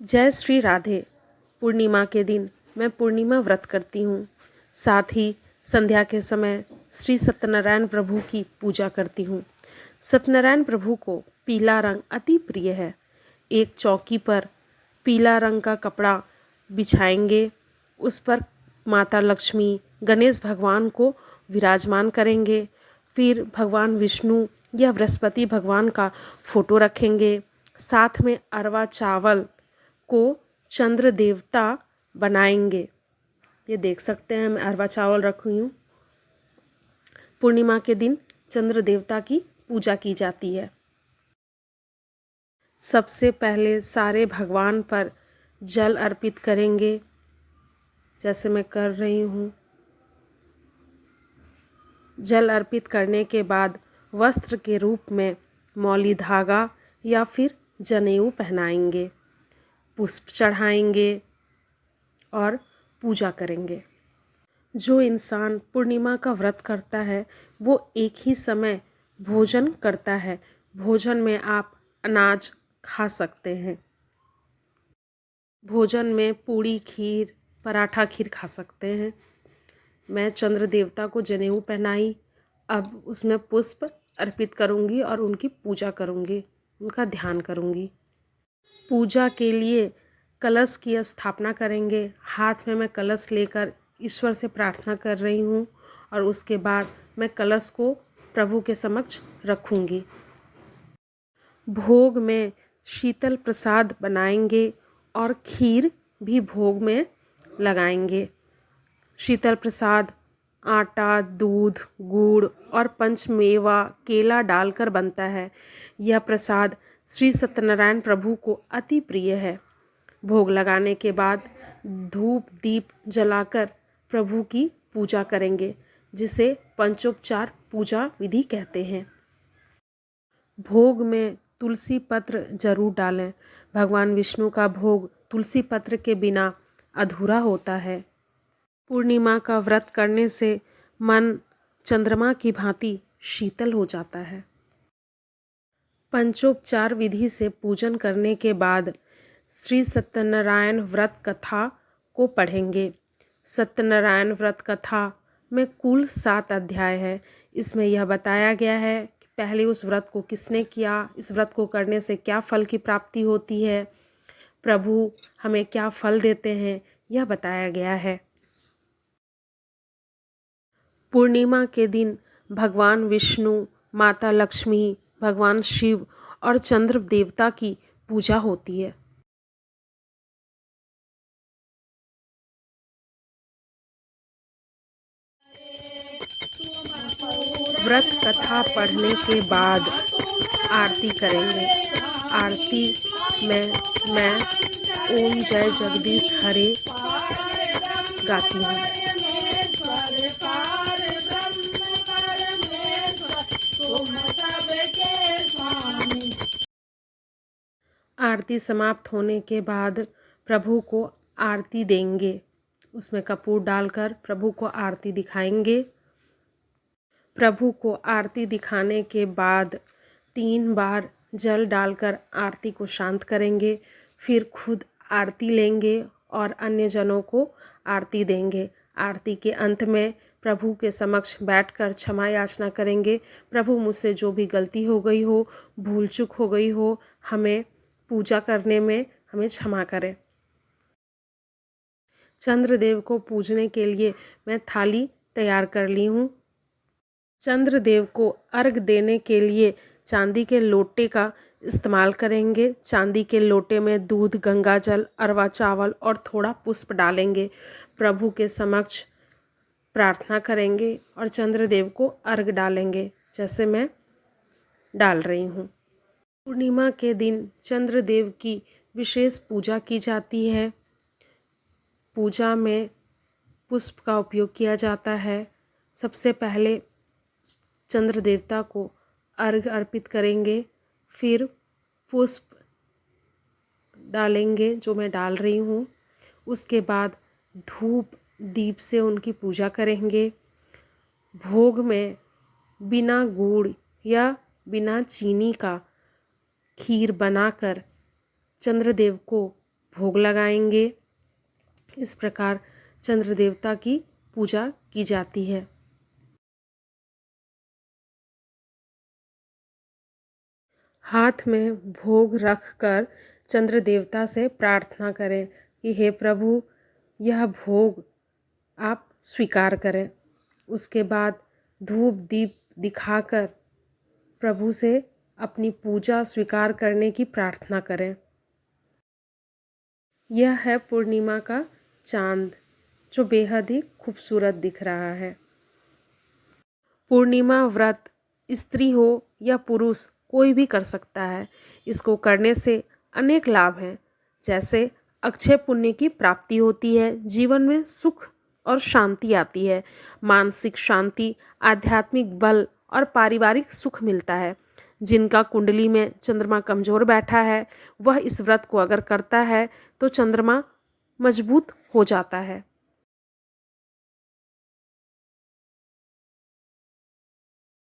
जय श्री राधे। पूर्णिमा के दिन मैं पूर्णिमा व्रत करती हूँ। साथ ही संध्या के समय श्री सत्यनारायण प्रभु की पूजा करती हूँ। सत्यनारायण प्रभु को पीला रंग अति प्रिय है। एक चौकी पर पीला रंग का कपड़ा बिछाएंगे, उस पर माता लक्ष्मी, गणेश भगवान को विराजमान करेंगे। फिर भगवान विष्णु या बृहस्पति भगवान का फोटो रखेंगे। साथ में अरवा चावल को चंद्र देवता बनाएंगे। ये देख सकते हैं मैं अरवा चावल रखी हूँ। पूर्णिमा के दिन चंद्र देवता की पूजा की जाती है। सबसे पहले सारे भगवान पर जल अर्पित करेंगे, जैसे मैं कर रही हूँ। जल अर्पित करने के बाद वस्त्र के रूप में मौली धागा या फिर जनेऊ पहनाएंगे, पुष्प चढ़ाएंगे और पूजा करेंगे। जो इंसान पूर्णिमा का व्रत करता है वो एक ही समय भोजन करता है। भोजन में आप अनाज खा सकते हैं। भोजन में पूड़ी, खीर, पराठा खीर खा सकते हैं। मैं चंद्र देवता को जनेऊ पहनाई, अब उसमें पुष्प अर्पित करूंगी और उनकी पूजा करूंगी, उनका ध्यान करूंगी। पूजा के लिए कलश की स्थापना करेंगे। हाथ में मैं कलश लेकर ईश्वर से प्रार्थना कर रही हूँ और उसके बाद मैं कलश को प्रभु के समक्ष रखूँगी। भोग में शीतल प्रसाद बनाएंगे और खीर भी भोग में लगाएंगे। शीतल प्रसाद आटा, दूध, गुड़ और पंचमेवा केला डालकर बनता है। यह प्रसाद श्री सत्यनारायण प्रभु को अति प्रिय है। भोग लगाने के बाद धूप दीप जलाकर प्रभु की पूजा करेंगे, जिसे पंचोपचार पूजा विधि कहते हैं। भोग में तुलसी पत्र जरूर डालें। भगवान विष्णु का भोग तुलसी पत्र के बिना अधूरा होता है। पूर्णिमा का व्रत करने से मन चंद्रमा की भांति शीतल हो जाता है। पंचोपचार विधि से पूजन करने के बाद श्री सत्यनारायण व्रत कथा को पढ़ेंगे। सत्यनारायण व्रत कथा में कुल 7 अध्याय है। इसमें यह बताया गया है कि पहले उस व्रत को किसने किया, इस व्रत को करने से क्या फल की प्राप्ति होती है, प्रभु हमें क्या फल देते हैं, यह बताया गया है। पूर्णिमा के दिन भगवान विष्णु, माता लक्ष्मी, भगवान शिव और चंद्र देवता की पूजा होती है। व्रत कथा पढ़ने के बाद आरती करेंगे। आरती में मैं ओम जय जगदीश हरे गाती हूँ। आरती समाप्त होने के बाद प्रभु को आरती देंगे। उसमें कपूर डालकर प्रभु को आरती दिखाएंगे। प्रभु को आरती दिखाने के बाद 3 बार जल डालकर आरती को शांत करेंगे। फिर खुद आरती लेंगे और अन्य जनों को आरती देंगे। आरती के अंत में प्रभु के समक्ष बैठकर क्षमा याचना करेंगे। प्रभु, मुझसे जो भी गलती हो गई हो, भूल चूक हो गई हो, हमें पूजा करने में हमें क्षमा करें। चंद्रदेव को पूजने के लिए मैं थाली तैयार कर ली हूँ। चंद्रदेव को अर्घ देने के लिए चांदी के लोटे का इस्तेमाल करेंगे। चांदी के लोटे में दूध, गंगा जल, अरवा चावल और थोड़ा पुष्प डालेंगे। प्रभु के समक्ष प्रार्थना करेंगे और चंद्रदेव को अर्घ डालेंगे, जैसे मैं डाल रही हूँ। पूर्णिमा के दिन चंद्रदेव की विशेष पूजा की जाती है। पूजा में पुष्प का उपयोग किया जाता है। सबसे पहले चंद्र देवता को अर्घ अर्पित करेंगे, फिर पुष्प डालेंगे, जो मैं डाल रही हूँ। उसके बाद धूप दीप से उनकी पूजा करेंगे। भोग में बिना गुड़ या बिना चीनी का खीर बनाकर चंद्रदेव को भोग लगाएंगे। इस प्रकार चंद्र देवता की पूजा की जाती है। हाथ में भोग रखकर चंद्र देवता से प्रार्थना करें कि हे प्रभु, यह भोग आप स्वीकार करें। उसके बाद धूप दीप दिखाकर प्रभु से अपनी पूजा स्वीकार करने की प्रार्थना करें। यह है पूर्णिमा का चांद, जो बेहद ही खूबसूरत दिख रहा है। पूर्णिमा व्रत स्त्री हो या पुरुष कोई भी कर सकता है। इसको करने से अनेक लाभ हैं, जैसे अक्षय पुण्य की प्राप्ति होती है, जीवन में सुख और शांति आती है, मानसिक शांति, आध्यात्मिक बल और पारिवारिक सुख मिलता है। जिनका कुंडली में चंद्रमा कमजोर बैठा है, वह इस व्रत को अगर करता है तो चंद्रमा मजबूत हो जाता है।